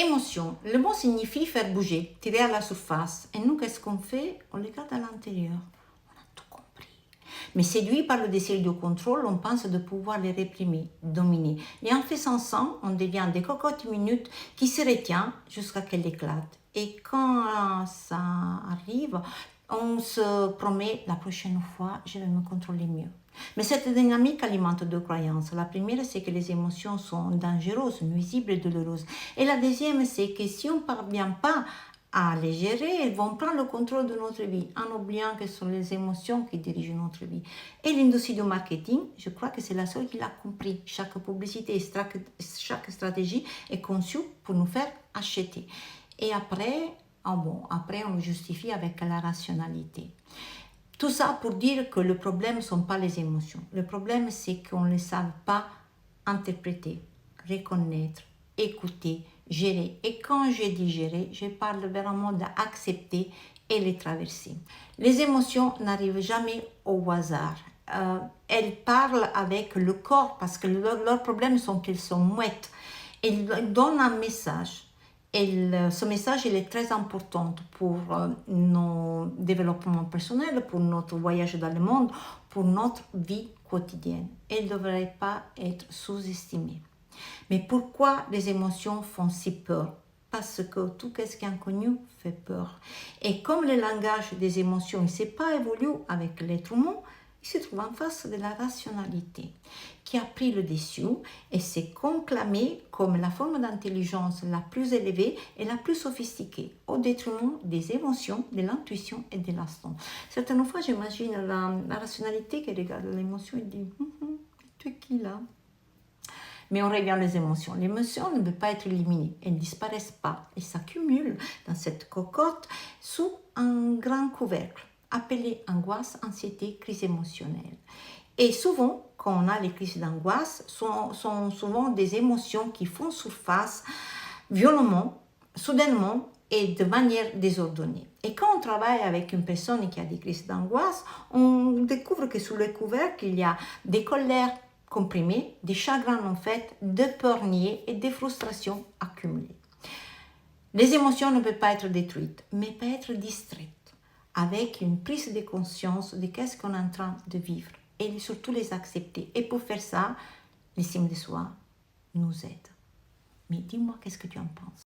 Émotion. Le mot signifie faire bouger, tirer à la surface. Et nous, qu'est-ce qu'on fait? On les garde à l'intérieur. On a tout compris. Mais séduit par le désir de contrôle, on pense de pouvoir les réprimer, dominer. Et en faisant ça, on devient des cocottes minutes qui se retiennent jusqu'à qu'elles éclatent. Et quand ça arrive, on se promet la prochaine fois, je vais me contrôler mieux. Mais cette dynamique alimente deux croyances. La première, c'est que les émotions sont dangereuses, nuisibles et douloureuses. Et la deuxième, c'est que si on ne parvient pas à les gérer, elles vont prendre le contrôle de notre vie, en oubliant que ce sont les émotions qui dirigent notre vie. Et l'industrie du marketing, je crois que c'est la seule qui l'a compris. Chaque publicité, chaque stratégie est conçue pour nous faire acheter. Et après, après on le justifie avec la rationalité. Tout ça pour dire que le problème ne sont pas les émotions. Le problème, c'est qu'on ne les savent pas interpréter, reconnaître, écouter, gérer. Et quand je dis gérer, je parle vraiment d'accepter et les traverser. Les émotions n'arrivent jamais au hasard. Elles parlent avec le corps parce que leurs problèmes sont qu'elles sont muettes. Elles donnent un message. Et ce message il est très important pour nos développements personnels, pour notre voyage dans le monde, pour notre vie quotidienne. Elles ne devraient pas être sous-estimées. Mais pourquoi les émotions font si peur? Parce que tout ce qui est inconnu fait peur. Et comme le langage des émotions ne s'est pas évolué avec l'être humain, il se trouve en face de la rationalité qui a pris le dessus et s'est conclamée comme la forme d'intelligence la plus élevée et la plus sophistiquée, au détriment des émotions, de l'intuition et de l'instinct. Certaines fois, j'imagine la rationalité qui regarde l'émotion et dit tu es qui là? Mais on revient aux émotions. L'émotion ne peut pas être éliminée. Elles ne disparaissent pas. Elles s'accumulent dans cette cocotte sous un grand couvercle appelé angoisse, anxiété, crise émotionnelle. Et souvent, quand on a les crises d'angoisse, sont souvent des émotions qui font surface violemment, soudainement et de manière désordonnée. Et quand on travaille avec une personne qui a des crises d'angoisse, on découvre que sous le couvercle, il y a des colères comprimées, des chagrins en fait, des peurs niées et des frustrations accumulées. Les émotions ne peuvent pas être détruites, mais peuvent être distraites avec une prise de conscience de qu'est-ce qu'on est en train de vivre et surtout les accepter. Et pour faire ça, l'estime de soi nous aide. Mais dis-moi, qu'est-ce que tu en penses?